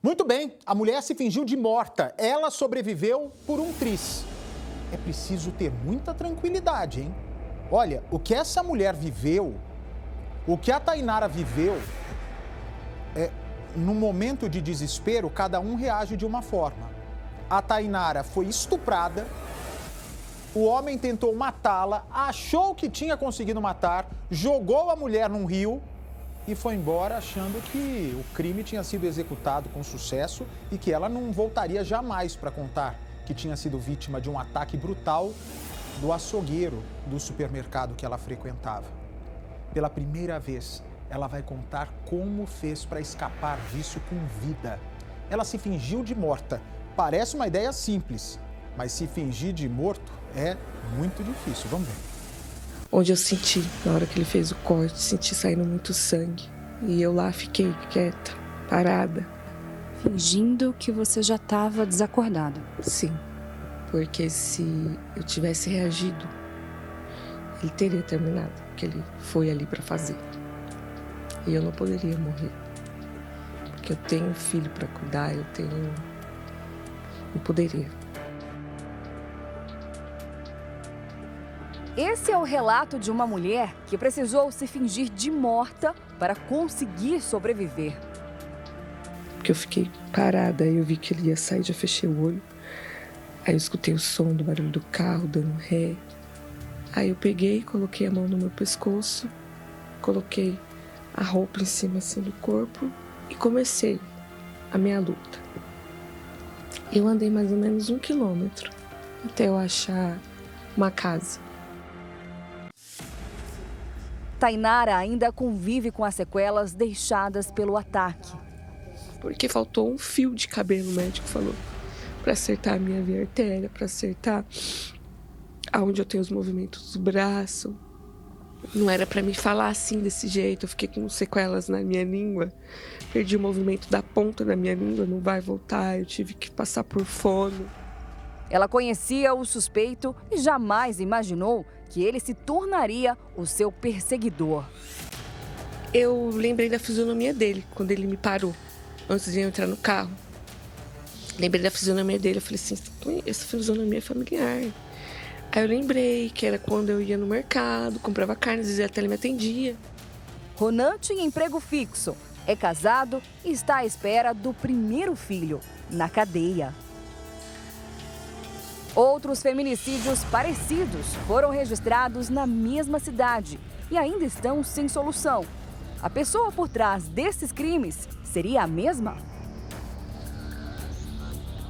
Muito bem, a mulher se fingiu de morta. Ela sobreviveu por um tris. É preciso ter muita tranquilidade, hein? Olha, o que essa mulher viveu, o que a Tainara viveu, num momento de desespero, cada um reage de uma forma. A Tainara foi estuprada, o homem tentou matá-la, achou que tinha conseguido matar, jogou a mulher num rio e foi embora achando que o crime tinha sido executado com sucesso e que ela não voltaria jamais para contar que tinha sido vítima de um ataque brutal do açougueiro do supermercado que ela frequentava. Pela primeira vez, ela vai contar como fez para escapar disso com vida. Ela se fingiu de morta. Parece uma ideia simples, mas se fingir de morto é muito difícil. Vamos ver. Onde eu senti, na hora que ele fez o corte, senti saindo muito sangue. E eu lá fiquei quieta, parada. Fingindo que você já estava desacordada. Sim, porque se eu tivesse reagido, ele teria terminado, porque ele foi ali para fazer. E eu não poderia morrer, porque eu tenho um filho para cuidar, não poderia. Esse é o relato de uma mulher que precisou se fingir de morta para conseguir sobreviver. Porque eu fiquei parada, aí eu vi que ele ia sair, já fechei o olho. Aí eu escutei o som do barulho do carro, dando ré. Aí eu peguei, coloquei a mão no meu pescoço, coloquei a roupa em cima assim do corpo e comecei a minha luta. Eu andei mais ou menos 1 quilômetro até eu achar uma casa. Tainara ainda convive com as sequelas deixadas pelo ataque. Porque faltou um fio de cabelo, o médico falou, para acertar a minha via artéria, para acertar aonde eu tenho os movimentos do braço. Não era para me falar assim, desse jeito. Eu fiquei com sequelas na minha língua. Perdi o movimento da ponta da minha língua, não vai voltar. Eu tive que passar por fono. Ela conhecia o suspeito e jamais imaginou que ele se tornaria o seu perseguidor. Eu lembrei da fisionomia dele quando ele me parou, antes de eu entrar no carro. Lembrei da fisionomia dele, eu falei assim, essa fisionomia é familiar. Aí eu lembrei que era quando eu ia no mercado, comprava carne, às vezes até ele me atendia. Ronan tinha emprego fixo, é casado e está à espera do primeiro filho, na cadeia. Outros feminicídios parecidos foram registrados na mesma cidade e ainda estão sem solução. A pessoa por trás desses crimes seria a mesma?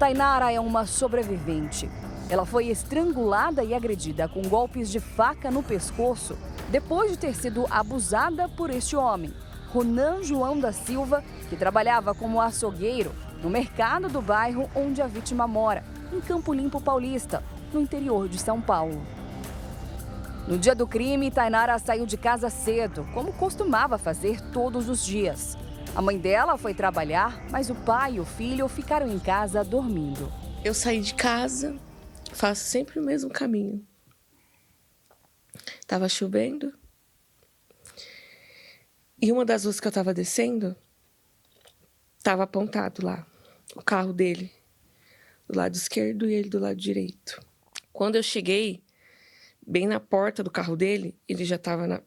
Tainara é uma sobrevivente. Ela foi estrangulada e agredida com golpes de faca no pescoço depois de ter sido abusada por este homem, Ronan João da Silva, que trabalhava como açougueiro no mercado do bairro onde a vítima mora, em Campo Limpo Paulista, no interior de São Paulo. No dia do crime, Tainara saiu de casa cedo, como costumava fazer todos os dias. A mãe dela foi trabalhar, mas o pai e o filho ficaram em casa dormindo. Eu saí de casa, faço sempre o mesmo caminho. Tava chovendo. E uma das ruas que eu tava descendo, tava apontado lá, o carro dele do lado esquerdo e ele do lado direito. Quando eu cheguei, bem na porta do carro dele, ele já estava na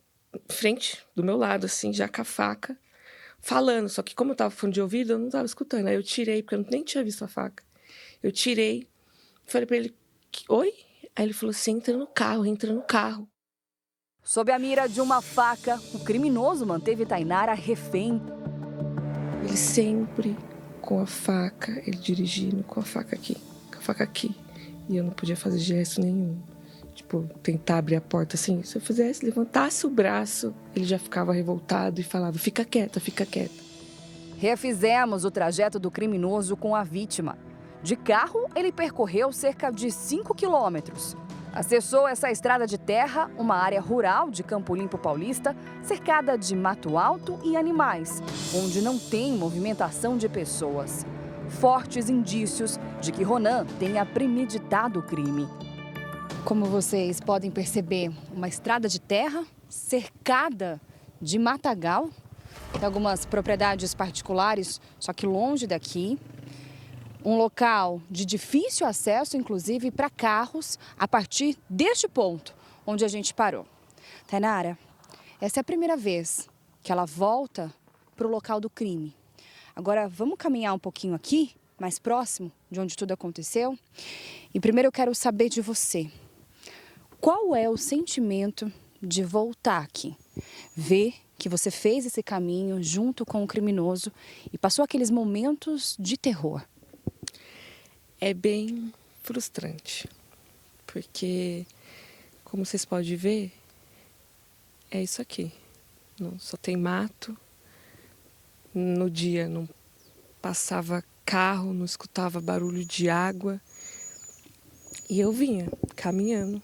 frente do meu lado, assim, já com a faca, falando. Só que como eu estava com fone de ouvido, eu não estava escutando. Aí eu tirei, porque eu nem tinha visto a faca. Eu tirei, falei para ele, oi? Aí ele falou assim, entra no carro. Sob a mira de uma faca, o criminoso manteve Tainara refém. Ele sempre com a faca, ele dirigindo com a faca aqui. E eu não podia fazer gesto nenhum. Tipo, tentar abrir a porta assim. Se eu fizesse, levantasse o braço, ele já ficava revoltado e falava, fica quieta. Refizemos o trajeto do criminoso com a vítima. De carro, ele percorreu cerca de 5 quilômetros. Acessou essa estrada de terra, uma área rural de Campo Limpo Paulista, cercada de mato alto e animais, onde não tem movimentação de pessoas. Fortes indícios de que Ronan tenha premeditado o crime. Como vocês podem perceber, uma estrada de terra cercada de matagal. Tem algumas propriedades particulares, só que longe daqui. Um local de difícil acesso, inclusive, para carros, a partir deste ponto onde a gente parou. Tainara, essa é a primeira vez que ela volta para o local do crime. Agora, vamos caminhar um pouquinho aqui, mais próximo de onde tudo aconteceu. E primeiro eu quero saber de você. Qual é o sentimento de voltar aqui? Ver que você fez esse caminho junto com o criminoso e passou aqueles momentos de terror. É bem frustrante, porque, como vocês podem ver, é isso aqui. Só tem mato. No dia não passava carro, não escutava barulho de água. E eu vinha caminhando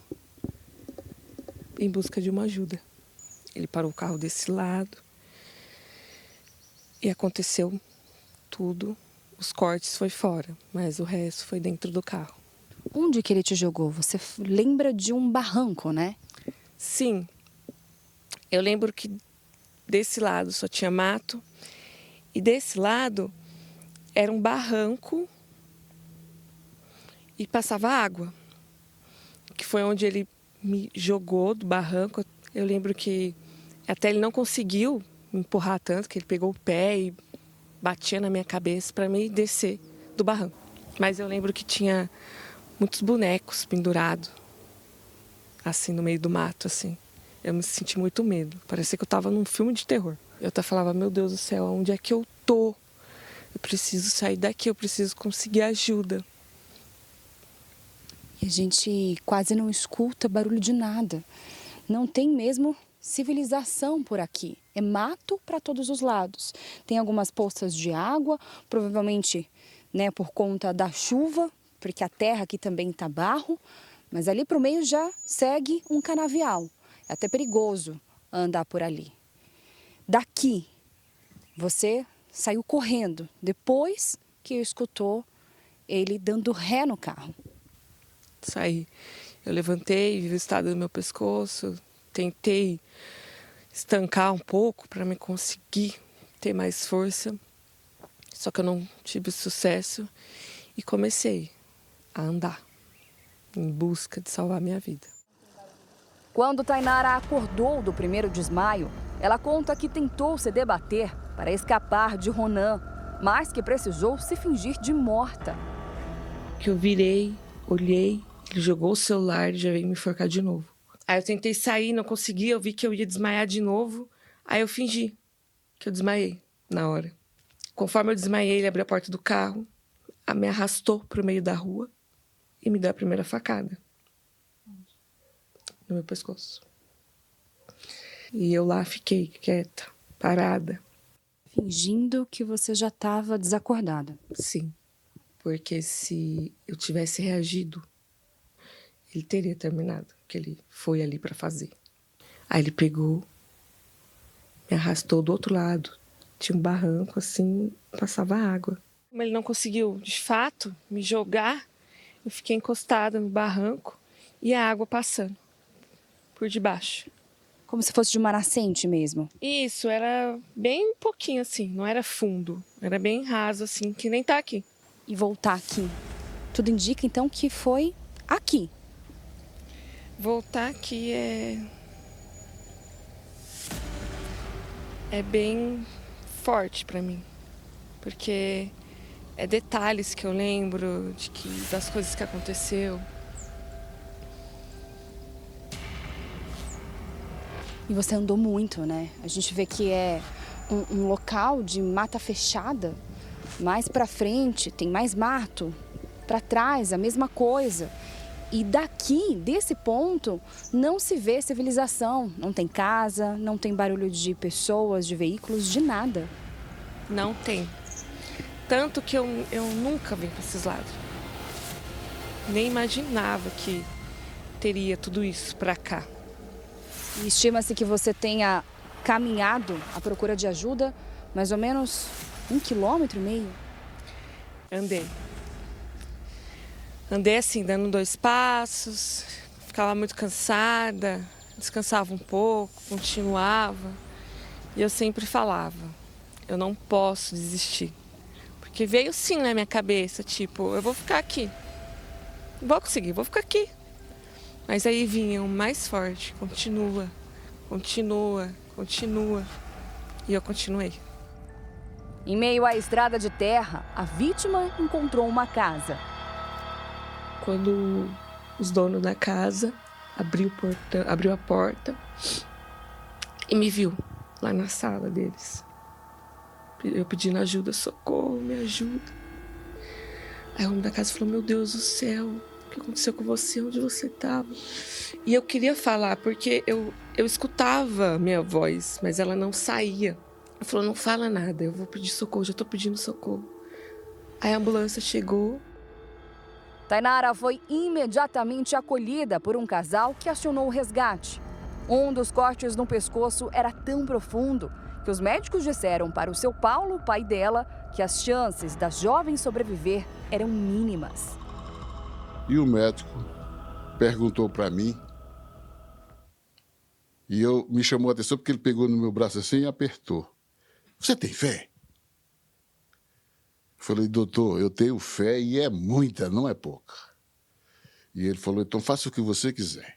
em busca de uma ajuda. Ele parou o carro desse lado e aconteceu tudo. Os cortes foi fora, mas o resto foi dentro do carro. Onde que ele te jogou? Você lembra de um barranco, né? Sim. Eu lembro que desse lado só tinha mato e desse lado era um barranco e passava água, que foi onde ele me jogou do barranco. Eu lembro que até ele não conseguiu me empurrar tanto, que ele pegou o pé e batia na minha cabeça para me descer do barranco. Mas eu lembro que tinha muitos bonecos pendurados, assim, no meio do mato, assim. Eu me senti muito medo. Parecia que eu estava num filme de terror. Eu até falava, meu Deus do céu, onde é que eu tô? Eu preciso sair daqui, eu preciso conseguir ajuda. E a gente quase não escuta barulho de nada. Não tem mesmo civilização por aqui. É mato para todos os lados. Tem algumas poças de água, provavelmente, né, por conta da chuva, porque a terra aqui também está barro. Mas ali para o meio já segue um canavial. É até perigoso andar por ali. Daqui, você saiu correndo depois que escutou ele dando ré no carro. Saí. Eu levantei, vi o estado do meu pescoço, tentei estancar um pouco para me conseguir ter mais força, só que eu não tive sucesso e comecei a andar em busca de salvar minha vida. Quando Tainara acordou do primeiro desmaio, ela conta que tentou se debater para escapar de Ronan, mas que precisou se fingir de morta. Que eu virei, olhei, ele jogou o celular e já veio me enforcar de novo. Aí eu tentei sair, não consegui, eu vi que eu ia desmaiar de novo. Aí eu fingi que eu desmaiei na hora. Conforme eu desmaiei, ele abriu a porta do carro, me arrastou para o meio da rua e me deu a primeira facada no meu pescoço. E eu lá fiquei quieta, parada. Fingindo que você já estava desacordada. Sim, porque se eu tivesse reagido, ele teria terminado o que ele foi ali para fazer. Aí ele pegou, me arrastou do outro lado. Tinha um barranco assim, passava água. Como ele não conseguiu, de fato, me jogar, eu fiquei encostada no barranco e a água passando por debaixo. Como se fosse de uma nascente mesmo. Isso, era bem pouquinho assim, não era fundo. Era bem raso assim, que nem tá aqui. E voltar aqui. Tudo indica então que foi aqui. Voltar aqui é bem forte para mim, porque é detalhes que eu lembro das coisas que aconteceu. E você andou muito, né? A gente vê que é um local de mata fechada. Mais pra frente tem mais mato. Pra trás a mesma coisa. E daqui, desse ponto, não se vê civilização. Não tem casa, não tem barulho de pessoas, de veículos, de nada. Não tem. Tanto que eu nunca vim para esses lados. Nem imaginava que teria tudo isso para cá. E estima-se que você tenha caminhado à procura de ajuda mais ou menos 1,5 km. Andei assim, dando 2 passos, ficava muito cansada, descansava um pouco, continuava. E eu sempre falava, eu não posso desistir. Porque veio sim na minha cabeça, tipo, eu vou ficar aqui. Vou conseguir, vou ficar aqui. Mas aí vinha o mais forte, continua, continua, continua. E eu continuei. Em meio à estrada de terra, a vítima encontrou uma casa. Quando os donos da casa abriu a porta e me viu lá na sala deles. Eu pedindo ajuda, socorro, me ajuda. Aí o homem da casa falou, meu Deus do céu, o que aconteceu com você? Onde você estava? E eu queria falar, porque eu escutava minha voz, mas ela não saía. Ele falou, não fala nada, eu vou pedir socorro, já estou pedindo socorro. Aí a ambulância chegou. Tainara foi imediatamente acolhida por um casal que acionou o resgate. Um dos cortes no pescoço era tão profundo que os médicos disseram para o seu Paulo, pai dela, que as chances da jovem sobreviver eram mínimas. E o médico perguntou para mim, e me chamou a atenção porque ele pegou no meu braço assim e apertou. Você tem fé? Falei, doutor, eu tenho fé e é muita, não é pouca. E ele falou, então faça o que você quiser.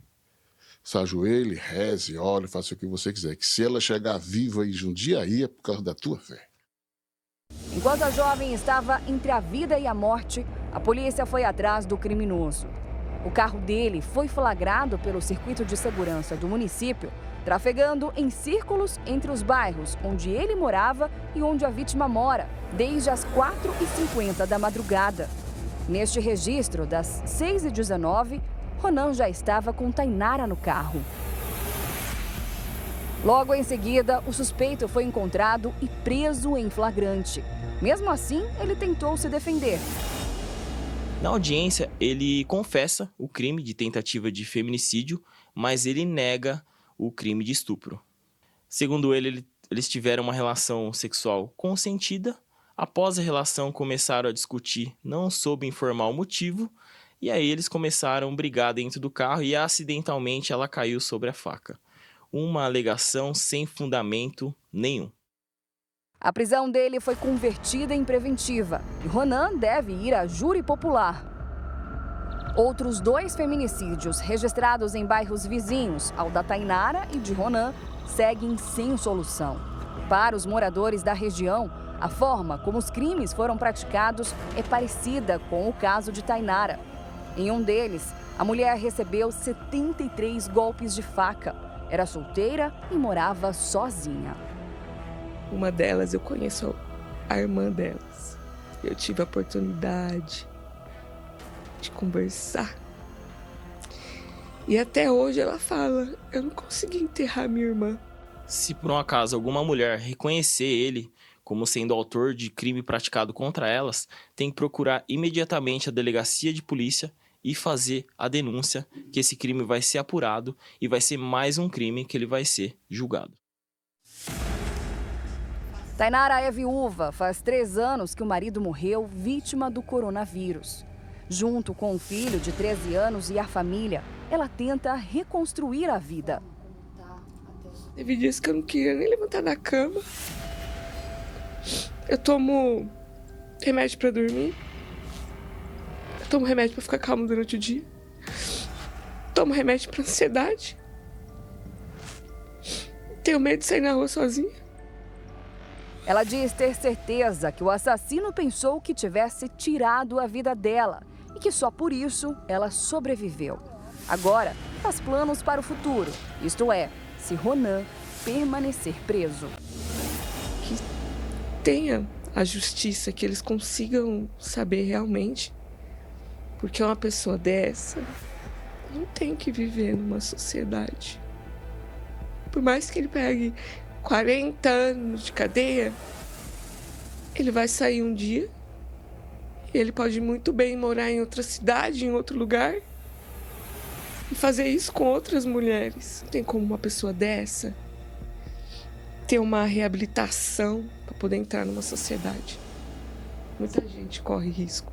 Se ajoelhe, reze, ore, faça o que você quiser. Que se ela chegar viva em Jundiaí é por causa da tua fé. Enquanto a jovem estava entre a vida e a morte, a polícia foi atrás do criminoso. O carro dele foi flagrado pelo circuito de segurança do município, trafegando em círculos entre os bairros onde ele morava e onde a vítima mora, desde as 4h50 da madrugada. Neste registro, das 6h19, Ronan já estava com Tainara no carro. Logo em seguida, o suspeito foi encontrado e preso em flagrante. Mesmo assim, ele tentou se defender. Na audiência, ele confessa o crime de tentativa de feminicídio, mas ele nega o crime de estupro. Segundo ele, eles tiveram uma relação sexual consentida. Após a relação, começaram a discutir, não soube informar o motivo, e aí eles começaram a brigar dentro do carro e acidentalmente ela caiu sobre a faca. Uma alegação sem fundamento nenhum. A prisão dele foi convertida em preventiva e Ronan deve ir a júri popular. Outros 2 feminicídios registrados em bairros vizinhos ao da Tainara e de Ronan seguem sem solução. Para os moradores da região, a forma como os crimes foram praticados é parecida com o caso de Tainara. Em um deles, a mulher recebeu 73 golpes de faca. Era solteira e morava sozinha. Uma delas, eu conheço a irmã delas. Eu tive a oportunidade de conversar. E até hoje ela fala, eu não consegui enterrar minha irmã. Se por um acaso alguma mulher reconhecer ele como sendo autor de crime praticado contra elas, tem que procurar imediatamente a delegacia de polícia e fazer a denúncia, que esse crime vai ser apurado e vai ser mais um crime que ele vai ser julgado. Tainara é viúva. Faz 3 anos que o marido morreu vítima do coronavírus. Junto com o filho de 13 anos e a família, ela tenta reconstruir a vida. Teve dias que eu não queria nem levantar da cama. Eu tomo remédio pra dormir. Eu tomo remédio pra ficar calmo durante o dia. Tomo remédio pra ansiedade. Tenho medo de sair na rua sozinha. Ela diz ter certeza que o assassino pensou que tivesse tirado a vida dela e que só por isso ela sobreviveu. Agora, faz planos para o futuro, isto é, se Ronan permanecer preso. Que tenha a justiça, que eles consigam saber realmente, porque uma pessoa dessa não tem que viver numa sociedade. Por mais que ele pegue 40 anos de cadeia, ele vai sair um dia, ele pode muito bem morar em outra cidade, em outro lugar, e fazer isso com outras mulheres. Não tem como uma pessoa dessa ter uma reabilitação para poder entrar numa sociedade. Muita gente corre risco.